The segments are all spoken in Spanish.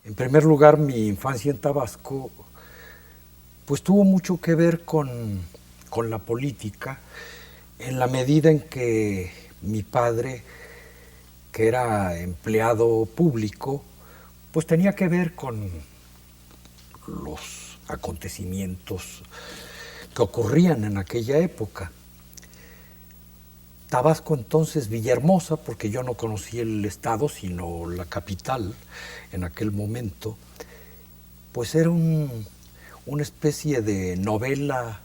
En primer lugar, mi infancia en Tabasco pues tuvo mucho que ver con la política, en la medida en que mi padre, que era empleado público, pues tenía que ver con los acontecimientos que ocurrían en aquella época. Tabasco entonces, Villahermosa, porque yo no conocí el estado, sino la capital en aquel momento, pues era una especie de novela,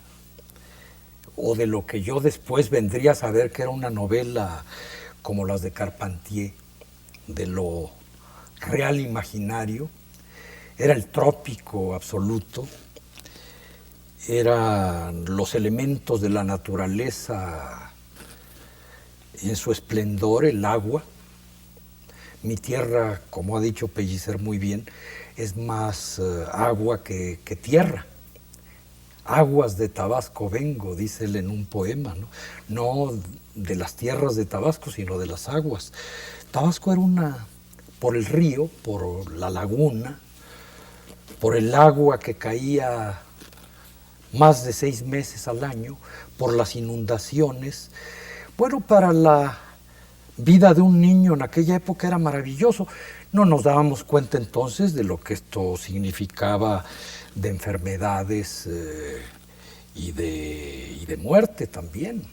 o de lo que yo después vendría a saber que era una novela como las de Carpentier, de lo real imaginario. Era el trópico absoluto, eran los elementos de la naturaleza en su esplendor, el agua. Mi tierra, como ha dicho Pellicer muy bien, es más agua que tierra. Aguas de Tabasco vengo, dice él en un poema, ¿no? No de las tierras de Tabasco, sino de las aguas. Tabasco era por el río, por la laguna, por el agua que caía más de 6 meses al año, por las inundaciones. Bueno, para la vida de un niño en aquella época era maravilloso. No nos dábamos cuenta entonces de lo que esto significaba de enfermedades y de muerte también.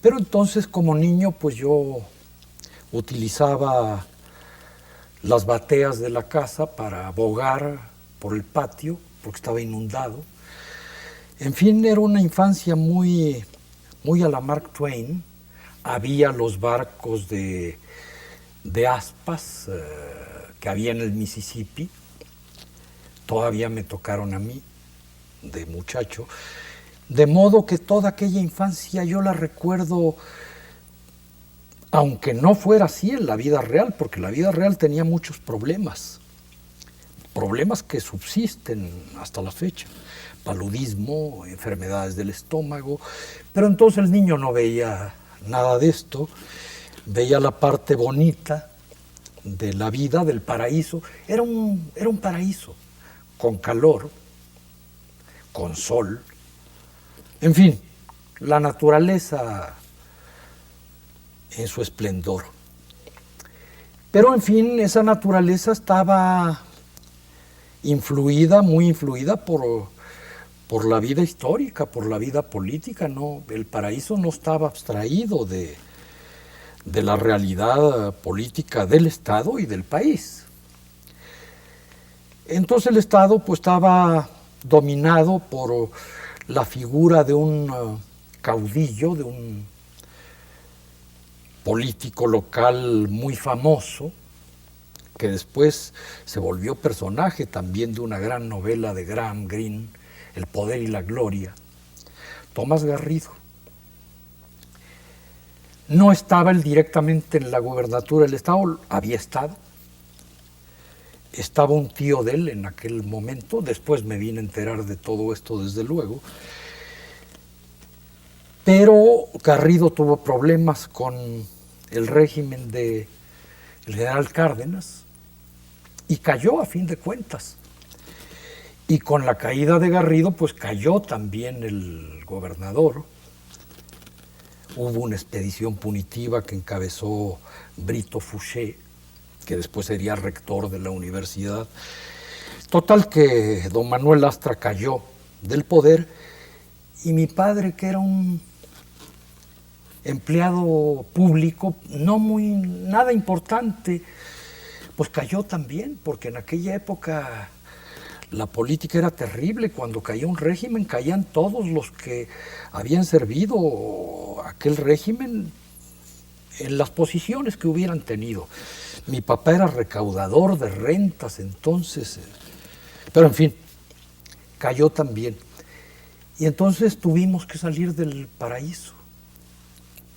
Pero entonces como niño pues yo utilizaba las bateas de la casa para bogar por el patio porque estaba inundado. En fin, era una infancia muy a la Mark Twain. Había los barcos de aspas que había en el Mississippi. Todavía me tocaron a mí, de muchacho. De modo que toda aquella infancia yo la recuerdo, aunque no fuera así en la vida real, porque la vida real tenía muchos problemas. Problemas que subsisten hasta la fecha. Paludismo, enfermedades del estómago. Pero entonces el niño no veía nada de esto, veía la parte bonita de la vida, del paraíso. Era un paraíso, con calor, con sol, en fin, la naturaleza en su esplendor. Pero en fin, esa naturaleza estaba influida, muy influida por la vida histórica, por la vida política, ¿no? El paraíso no estaba abstraído de la realidad política del Estado y del país. Entonces el Estado pues estaba dominado por la figura de un caudillo, de un político local muy famoso, que después se volvió personaje también de una gran novela de Graham Greene, El poder y la gloria, Tomás Garrido. No estaba él directamente en la gobernatura del Estado, había estado. Estaba un tío de él en aquel momento, después me vine a enterar de todo esto desde luego, pero Garrido tuvo problemas con el régimen del general Cárdenas y cayó a fin de cuentas. Y con la caída de Garrido pues cayó también el gobernador. Hubo una expedición punitiva que encabezó Brito Fouché, que después sería rector de la universidad. Total que don Manuel Lastra cayó del poder y mi padre, que era un empleado público, nada importante, pues cayó también, porque en aquella época la política era terrible. Cuando caía un régimen, caían todos los que habían servido aquel régimen en las posiciones que hubieran tenido. Mi papá era recaudador de rentas entonces, pero en fin, cayó también. Y entonces tuvimos que salir del paraíso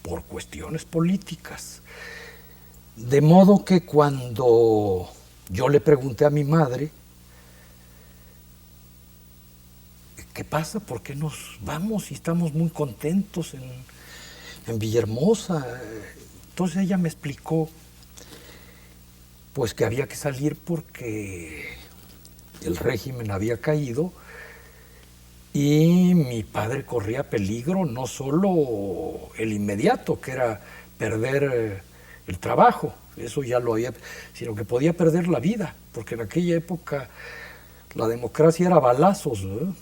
por cuestiones políticas. De modo que cuando yo le pregunté a mi madre, ¿qué pasa? ¿Por qué nos vamos y estamos muy contentos en Villahermosa? Entonces ella me explicó, pues que había que salir porque el régimen había caído y mi padre corría peligro, no solo el inmediato, que era perder el trabajo, eso ya lo había, sino que podía perder la vida, porque en aquella época la democracia era balazos, ¿eh?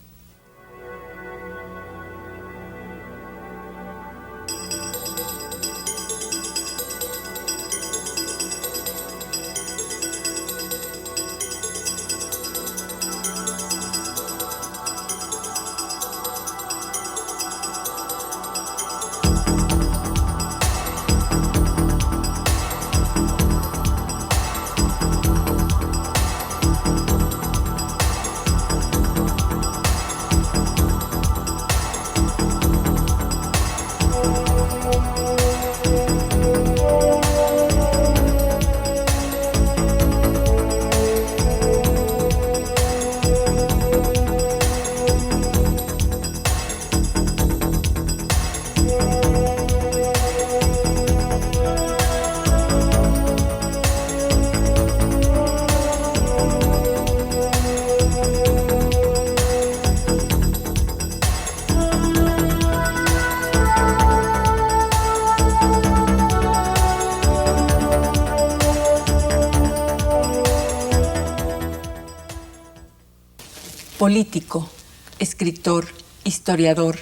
Político, escritor, historiador,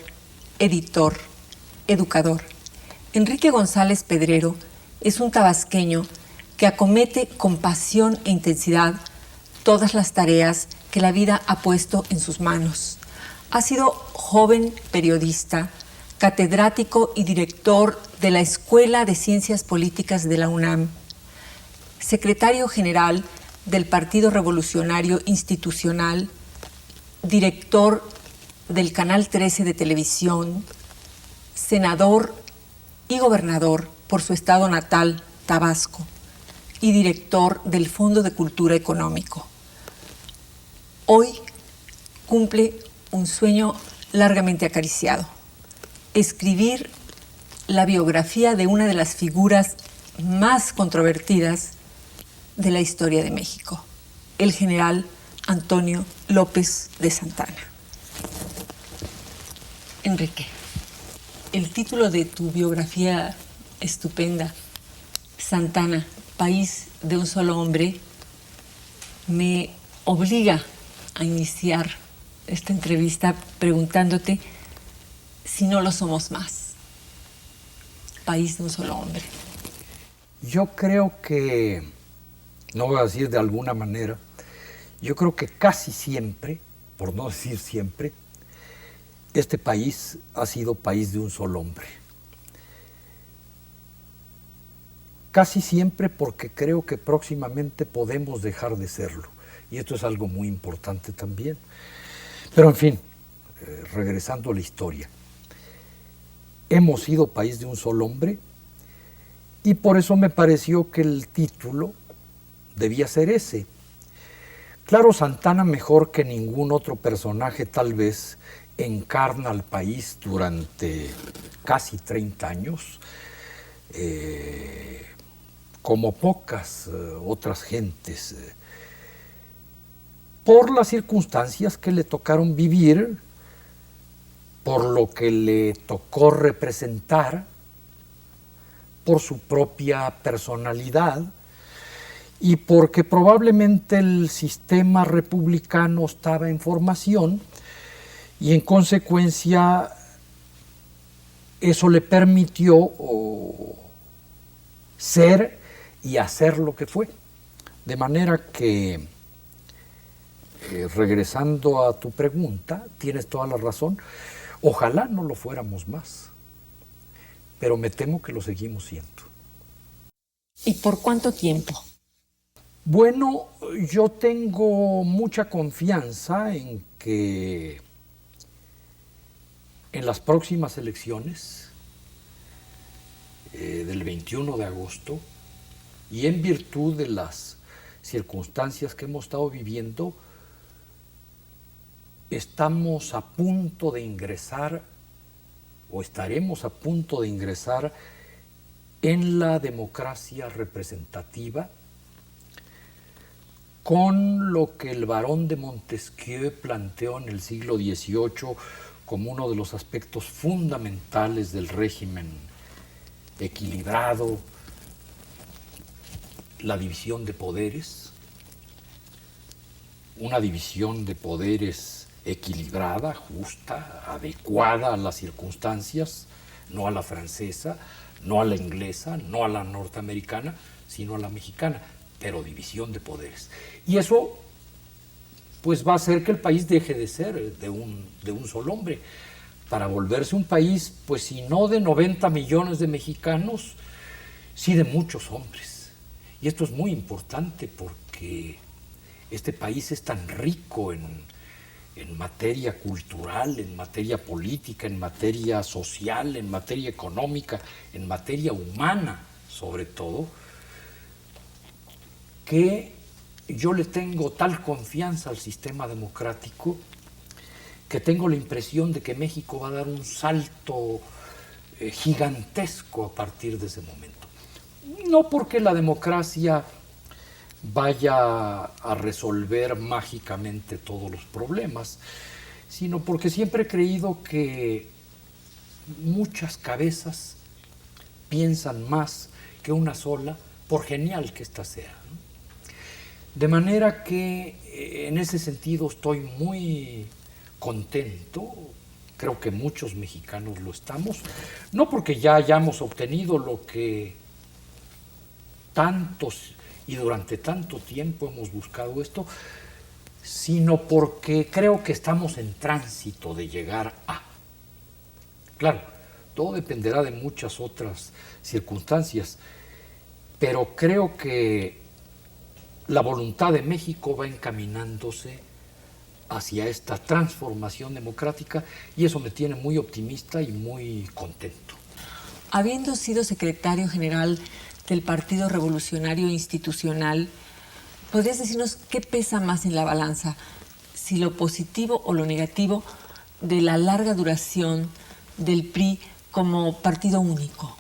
editor, educador. Enrique González Pedrero es un tabasqueño que acomete con pasión e intensidad todas las tareas que la vida ha puesto en sus manos. Ha sido joven periodista, catedrático y director de la Escuela de Ciencias Políticas de la UNAM, secretario general del Partido Revolucionario Institucional, director del Canal 13 de televisión, senador y gobernador por su estado natal, Tabasco, y director del Fondo de Cultura Económico. Hoy cumple un sueño largamente acariciado: escribir la biografía de una de las figuras más controvertidas de la historia de México, el general Antonio López de Santana. Enrique, el título de tu biografía estupenda, Santana, país de un solo hombre, me obliga a iniciar esta entrevista preguntándote si no lo somos más. País de un solo hombre. Yo creo que, no voy a decir de alguna manera, yo creo que casi siempre, por no decir siempre, este país ha sido país de un solo hombre. Casi siempre porque creo que próximamente podemos dejar de serlo. Y esto es algo muy importante también. Pero en fin, regresando a la historia. Hemos sido país de un solo hombre y por eso me pareció que el título debía ser ese. Claro, Santana, mejor que ningún otro personaje, tal vez, encarna al país durante casi 30 años, como pocas otras gentes, por las circunstancias que le tocaron vivir, por lo que le tocó representar, por su propia personalidad, y porque probablemente el sistema republicano estaba en formación y en consecuencia eso le permitió ser y hacer lo que fue. De manera que, regresando a tu pregunta, tienes toda la razón, ojalá no lo fuéramos más, pero me temo que lo seguimos siendo. ¿Y por cuánto tiempo? Bueno, yo tengo mucha confianza en que en las próximas elecciones del 21 de agosto y en virtud de las circunstancias que hemos estado viviendo, estamos a punto de ingresar o estaremos a punto de ingresar en la democracia representativa, con lo que el barón de Montesquieu planteó en el siglo XVIII como uno de los aspectos fundamentales del régimen equilibrado, la división de poderes, una división de poderes equilibrada, justa, adecuada a las circunstancias, no a la francesa, no a la inglesa, no a la norteamericana, sino a la mexicana, pero división de poderes. Y eso pues va a hacer que el país deje de ser de un solo hombre, para volverse un país, pues si no de 90 millones de mexicanos, sí de muchos hombres. Y esto es muy importante porque este país es tan rico en materia cultural, en materia política, en materia social, en materia económica, en materia humana, sobre todo, que yo le tengo tal confianza al sistema democrático que tengo la impresión de que México va a dar un salto gigantesco a partir de ese momento. No porque la democracia vaya a resolver mágicamente todos los problemas, sino porque siempre he creído que muchas cabezas piensan más que una sola, por genial que ésta sea, ¿no? De manera que en ese sentido estoy muy contento, creo que muchos mexicanos lo estamos, no porque ya hayamos obtenido lo que tantos y durante tanto tiempo hemos buscado esto, sino porque creo que estamos en tránsito de llegar a. Claro, todo dependerá de muchas otras circunstancias, pero creo que la voluntad de México va encaminándose hacia esta transformación democrática y eso me tiene muy optimista y muy contento. Habiendo sido secretario general del Partido Revolucionario Institucional, ¿podrías decirnos qué pesa más en la balanza, si lo positivo o lo negativo de la larga duración del PRI como partido único?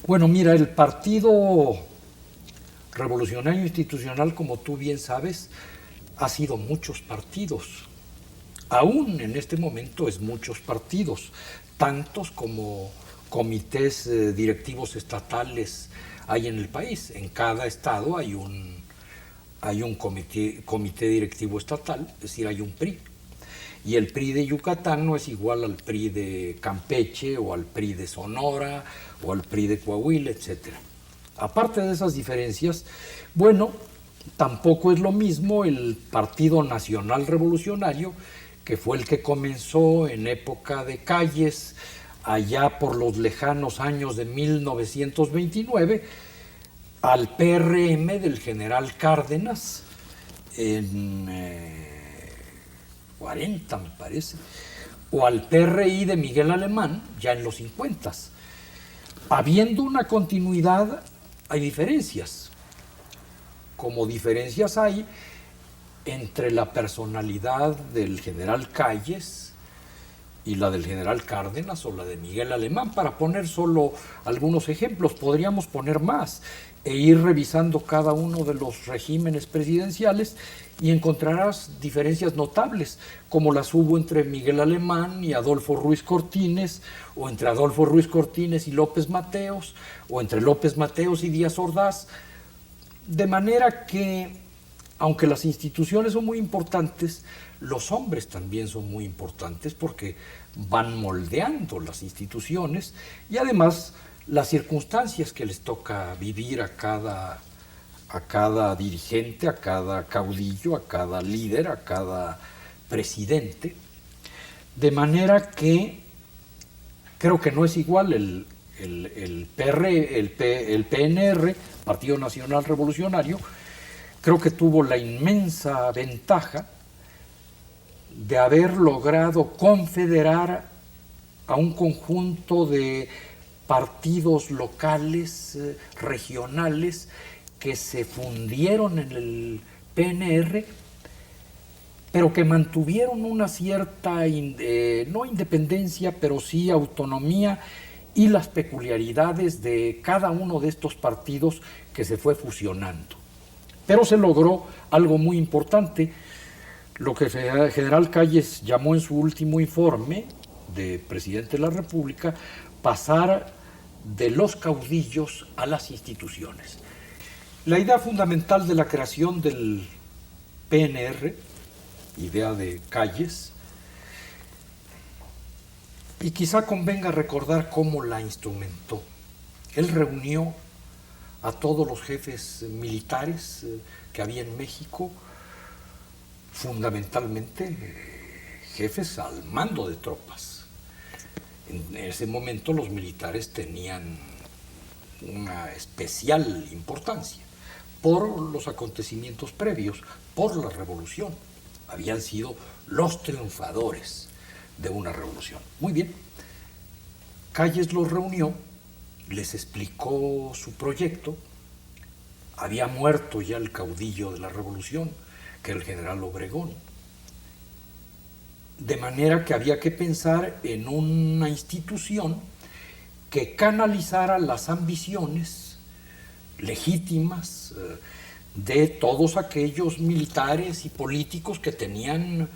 Bueno, mira, el Partido Revolucionario Institucional, como tú bien sabes, ha sido muchos partidos. Aún en este momento es muchos partidos, tantos como comités directivos estatales hay en el país. En cada estado hay un comité directivo estatal, es decir, hay un PRI. Y el PRI de Yucatán no es igual al PRI de Campeche o al PRI de Sonora o al PRI de Coahuila, etc. Aparte de esas diferencias, bueno, tampoco es lo mismo el Partido Nacional Revolucionario, que fue el que comenzó en época de Calles, allá por los lejanos años de 1929, al PRM del general Cárdenas, en 40 me parece, o al PRI de Miguel Alemán, ya en los 50. Habiendo una continuidad, hay diferencias, como diferencias hay entre la personalidad del general Calles y la del general Cárdenas o la de Miguel Alemán, para poner solo algunos ejemplos. Podríamos poner más e ir revisando cada uno de los regímenes presidenciales y encontrarás diferencias notables, como las hubo entre Miguel Alemán y Adolfo Ruiz Cortines, o entre Adolfo Ruiz Cortines y López Mateos, o entre López Mateos y Díaz Ordaz, de manera que, aunque las instituciones son muy importantes, los hombres también son muy importantes porque van moldeando las instituciones y además las circunstancias que les toca vivir a cada dirigente, a cada caudillo, a cada líder, a cada presidente, de manera que creo que no es igual el PNR, Partido Nacional Revolucionario. Creo que tuvo la inmensa ventaja de haber logrado confederar a un conjunto de partidos locales, regionales, que se fundieron en el PNR, pero que mantuvieron una cierta, no independencia, pero sí autonomía y las peculiaridades de cada uno de estos partidos que se fue fusionando. Pero se logró algo muy importante, lo que el general Calles llamó en su último informe de presidente de la República, pasar de los caudillos a las instituciones. La idea fundamental de la creación del PNR, idea de Calles, y quizá convenga recordar cómo la instrumentó. Él reunió a todos los jefes militares que había en México, fundamentalmente jefes al mando de tropas. En ese momento los militares tenían una especial importancia por los acontecimientos previos, por la revolución. Habían sido los triunfadores de una revolución. Muy bien, Calles los reunió, les explicó su proyecto. Había muerto ya el caudillo de la revolución, que era el general Obregón. De manera que había que pensar en una institución que canalizara las ambiciones legítimas de todos aquellos militares y políticos que tenían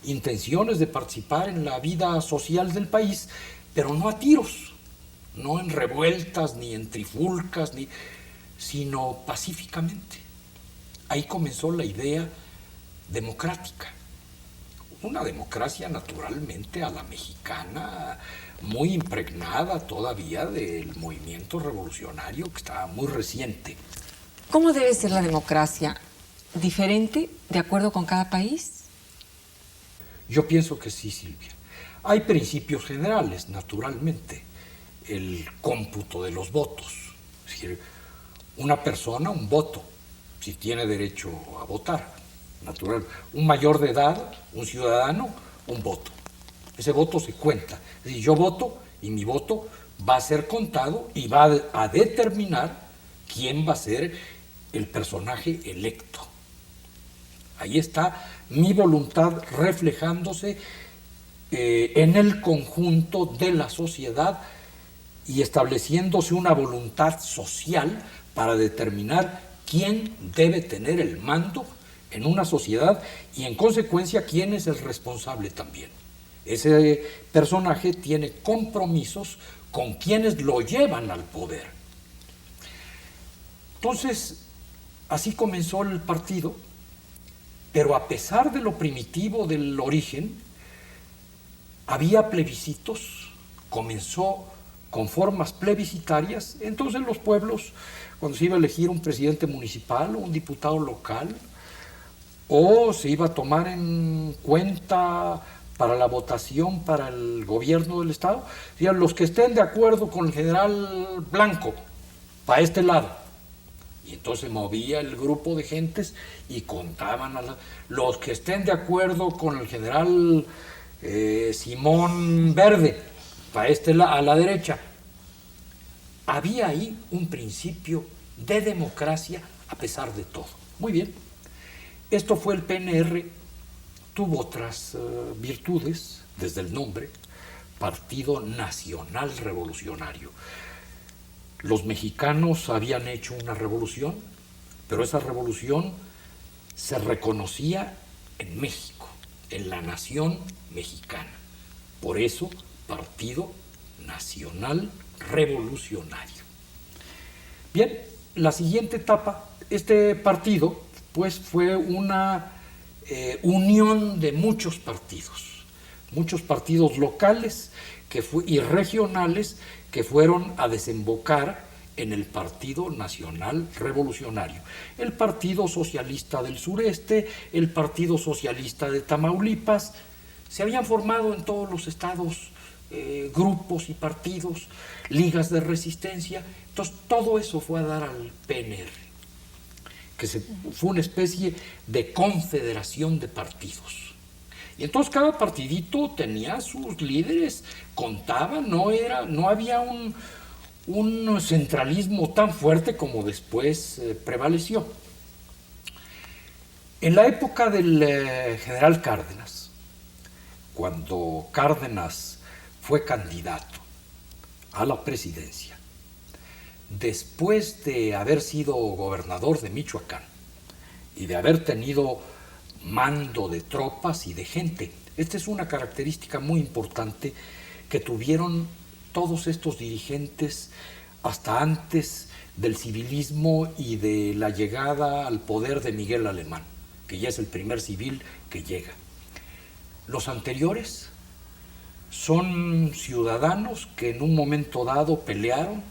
intenciones de participar en la vida social del país, pero no a tiros, no en revueltas, ni en trifulcas, sino pacíficamente. Ahí comenzó la idea democrática. Una democracia naturalmente a la mexicana, muy impregnada todavía del movimiento revolucionario que estaba muy reciente. ¿Cómo debe ser la democracia? ¿Diferente de acuerdo con cada país? Yo pienso que sí, Silvia. Hay principios generales, naturalmente. El cómputo de los votos. Es decir, una persona, un voto, si tiene derecho a votar. Natural. Un mayor de edad, un ciudadano, un voto. Ese voto se cuenta. Es decir, yo voto y mi voto va a ser contado y va a determinar quién va a ser el personaje electo. Ahí está mi voluntad reflejándose en el conjunto de la sociedad y estableciéndose una voluntad social para determinar quién debe tener el mando en una sociedad y en consecuencia quién es el responsable también. Ese personaje tiene compromisos con quienes lo llevan al poder. Entonces, así comenzó el partido, pero a pesar de lo primitivo del origen, había plebiscitos, comenzó con formas plebiscitarias. Entonces los pueblos, cuando se iba a elegir un presidente municipal o un diputado local, o se iba a tomar en cuenta para la votación para el gobierno del estado, decían los que estén de acuerdo con el general Blanco, para este lado. Y entonces movía el grupo de gentes y contaban a los que estén de acuerdo con el general Simón Verde, para a la derecha. Había ahí un principio de democracia a pesar de todo. Muy bien. Esto fue el PNR, tuvo otras virtudes, desde el nombre, Partido Nacional Revolucionario. Los mexicanos habían hecho una revolución, pero esa revolución se reconocía en México, en la nación mexicana. Por eso, Partido Nacional Revolucionario. Bien, la siguiente etapa, este partido, pues fue una unión de muchos partidos locales y regionales que fueron a desembocar en el Partido Nacional Revolucionario. El Partido Socialista del Sureste, el Partido Socialista de Tamaulipas, se habían formado en todos los estados grupos y partidos, ligas de resistencia. Entonces todo eso fue a dar al PNR, que fue una especie de confederación de partidos. Y entonces cada partidito tenía sus líderes, contaba, no había un centralismo tan fuerte como después prevaleció. En la época del general Cárdenas, cuando Cárdenas fue candidato a la presidencia, después de haber sido gobernador de Michoacán, y de haber tenido mando de tropas y de gente. Esta es una característica muy importante que tuvieron todos estos dirigentes hasta antes del civilismo y de la llegada al poder de Miguel Alemán, que ya es el primer civil que llega. Los anteriores son ciudadanos que en un momento dado pelearon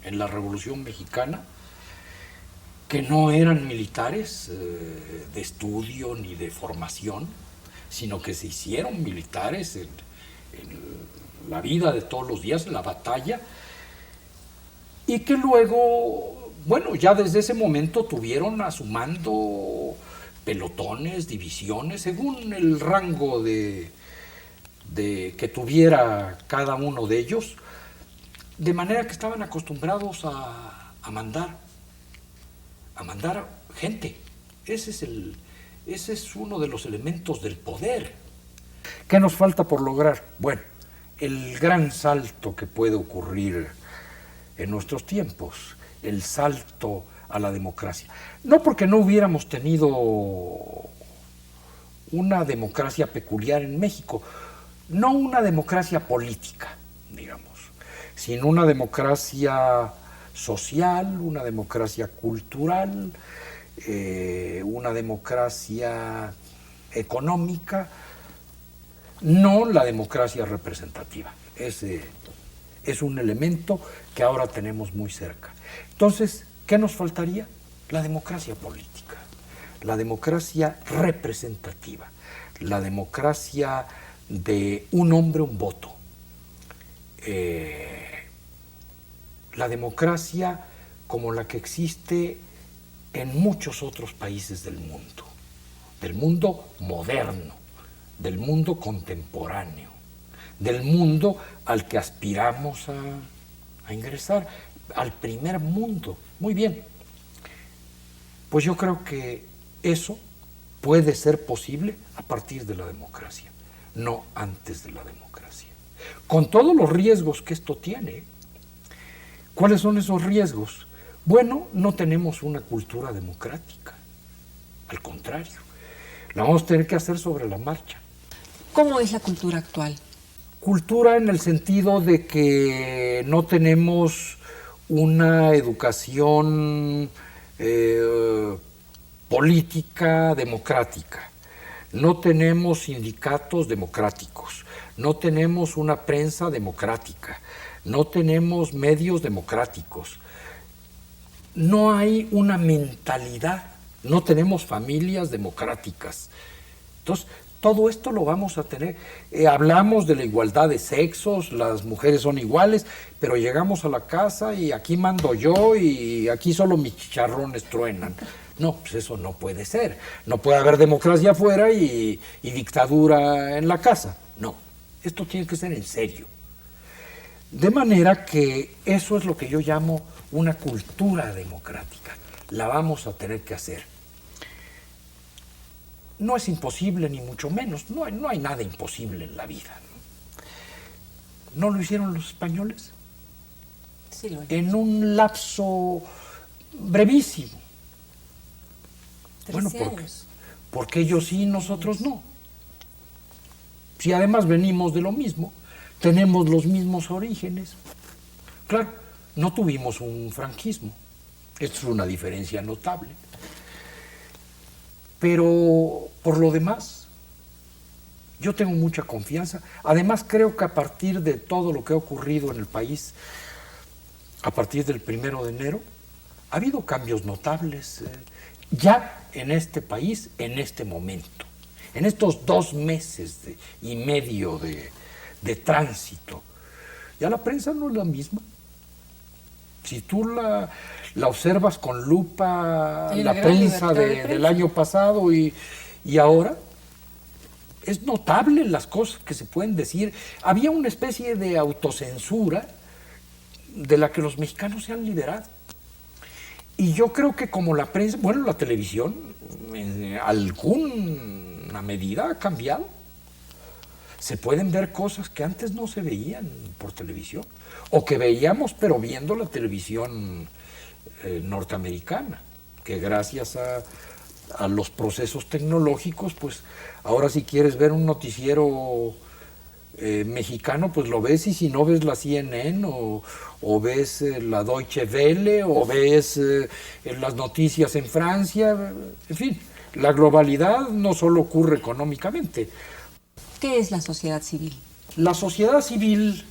en la Revolución Mexicana, que no eran militares de estudio ni de formación, sino que se hicieron militares en la vida de todos los días, en la batalla, y que luego, bueno, ya desde ese momento tuvieron a su mando pelotones, divisiones, según el rango de que tuviera cada uno de ellos, de manera que estaban acostumbrados a mandar gente. Ese es uno de los elementos del poder. ¿Qué nos falta por lograr? Bueno, el gran salto que puede ocurrir en nuestros tiempos, el salto a la democracia. No porque no hubiéramos tenido una democracia peculiar en México, no una democracia política, digamos, sino una democracia social, una democracia cultural, una democracia económica, no la democracia representativa. Ese es un elemento que ahora tenemos muy cerca. Entonces, ¿qué nos faltaría? La democracia política, la democracia representativa, la democracia de un hombre, un voto. La democracia como la que existe en muchos otros países del mundo moderno, del mundo contemporáneo, del mundo al que aspiramos a ingresar, al primer mundo. Muy bien, pues yo creo que eso puede ser posible a partir de la democracia, no antes de la democracia, con todos los riesgos que esto tiene. ¿Cuáles son esos riesgos? Bueno, no tenemos una cultura democrática, al contrario, la vamos a tener que hacer sobre la marcha. ¿Cómo es la cultura actual? Cultura en el sentido de que no tenemos una educación política democrática, no tenemos sindicatos democráticos, no tenemos una prensa democrática, no tenemos medios democráticos, no hay una mentalidad, no tenemos familias democráticas. Entonces, todo esto lo vamos a tener. Hablamos de la igualdad de sexos, las mujeres son iguales, pero llegamos a la casa y aquí mando yo y aquí solo mis chicharrones truenan. No, pues eso no puede ser. No puede haber democracia afuera y dictadura en la casa. No, esto tiene que ser en serio. De manera que eso es lo que yo llamo una cultura democrática. La vamos a tener que hacer. No es imposible, ni mucho menos. No hay nada imposible en la vida. ¿No lo hicieron los españoles? Sí, lo en un lapso brevísimo. 13 bueno, años. porque ellos sí, nosotros no. Si además venimos de lo mismo, tenemos los mismos orígenes. Claro, no tuvimos un franquismo. Esto es una diferencia notable. Pero por lo demás, yo tengo mucha confianza. Además, creo que a partir de todo lo que ha ocurrido en el país, a partir del 1 de enero, ha habido cambios notables ya en este país, en este momento. En estos 2 meses y medio de tránsito, ya la prensa no es la misma. Si tú la observas con lupa, la prensa del año pasado y ahora, es notable las cosas que se pueden decir. Había una especie de autocensura de la que los mexicanos se han liberado. Y yo creo que como la prensa, bueno, la televisión en alguna medida ha cambiado. Se pueden ver cosas que antes no se veían por televisión, o que veíamos pero viendo la televisión norteamericana, que gracias a los procesos tecnológicos, pues ahora si quieres ver un noticiero mexicano, pues lo ves, y si no ves la CNN o ves la Deutsche Welle o ves las noticias en Francia, en fin, la globalidad no solo ocurre económicamente. ¿Qué es la sociedad civil? La sociedad civil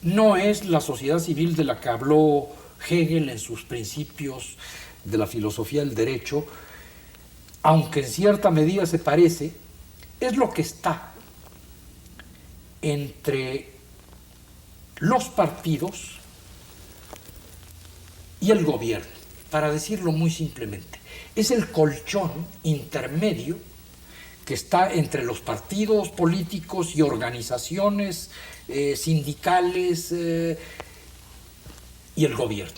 no es la sociedad civil de la que habló Hegel en sus principios de la filosofía del derecho, aunque en cierta medida se parece, es lo que está entre los partidos y el gobierno, para decirlo muy simplemente. Es el colchón intermedio que está entre los partidos políticos y organizaciones sindicales y el gobierno.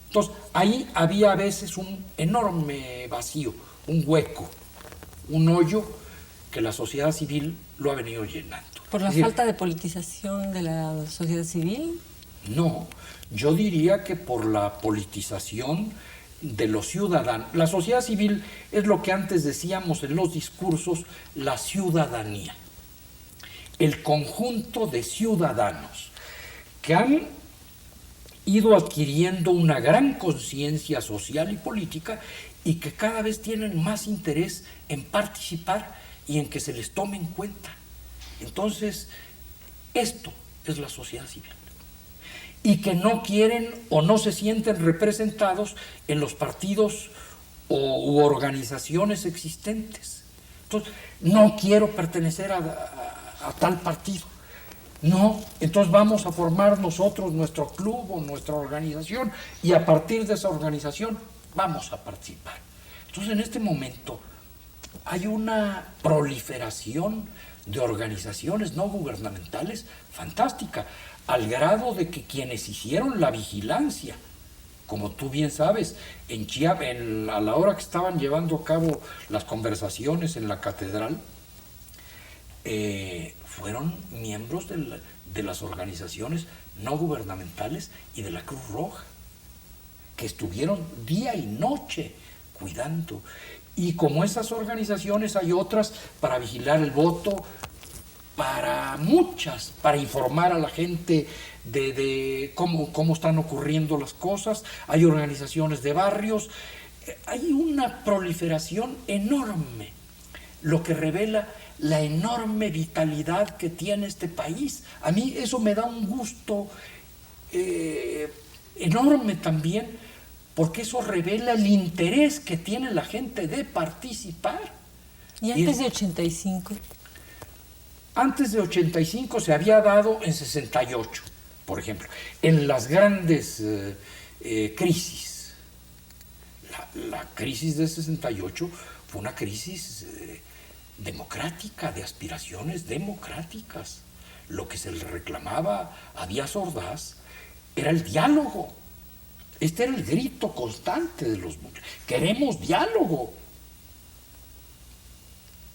Entonces, ahí había a veces un enorme vacío, un hueco, un hoyo que la sociedad civil lo ha venido llenando. ¿Por la falta de politización de la sociedad civil? No, yo diría que por la politización de los ciudadanos. La sociedad civil es lo que antes decíamos en los discursos, la ciudadanía. El conjunto de ciudadanos que han ido adquiriendo una gran conciencia social y política y que cada vez tienen más interés en participar y en que se les tome en cuenta. Entonces, esto es la sociedad civil. Y que no quieren o no se sienten representados en los partidos u organizaciones existentes. Entonces, no quiero pertenecer a tal partido. No, entonces vamos a formar nosotros nuestro club o nuestra organización y a partir de esa organización vamos a participar. Entonces, en este momento hay una proliferación de organizaciones no gubernamentales fantástica, al grado de que quienes hicieron la vigilancia, como tú bien sabes, en Chiapas, a la hora que estaban llevando a cabo las conversaciones en la catedral, fueron miembros de las organizaciones no gubernamentales y de la Cruz Roja, que estuvieron día y noche cuidando. Y como esas organizaciones hay otras para vigilar el voto, para muchas, para informar a la gente de cómo están ocurriendo las cosas. Hay organizaciones de barrios, hay una proliferación enorme, lo que revela la enorme vitalidad que tiene este país. A mí eso me da un gusto enorme también, porque eso revela el interés que tiene la gente de participar. ¿Y antes de 85? Antes de 85 se había dado en 68, por ejemplo, en las grandes crisis. La crisis de 68 fue una crisis democrática, de aspiraciones democráticas. Lo que se le reclamaba a Díaz Ordaz era el diálogo. Este era el grito constante de los muchachos. Queremos diálogo.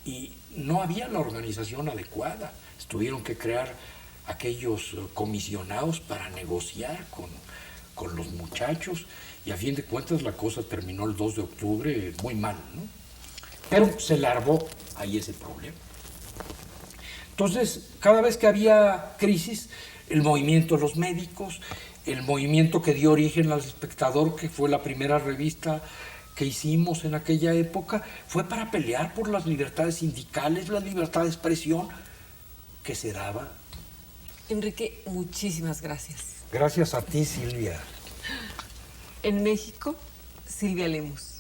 Y no había la organización adecuada. Tuvieron que crear aquellos comisionados para negociar con los muchachos, y a fin de cuentas la cosa terminó el 2 de octubre muy mal, ¿no? Pero se largó ahí ese problema. Entonces, cada vez que había crisis, el movimiento de los médicos, el movimiento que dio origen al Espectador, que fue la primera revista que hicimos en aquella época, fue para pelear por las libertades sindicales, la libertad de expresión que se daba. Enrique, muchísimas gracias. Gracias a ti, Silvia. En México, Silvia Lemus.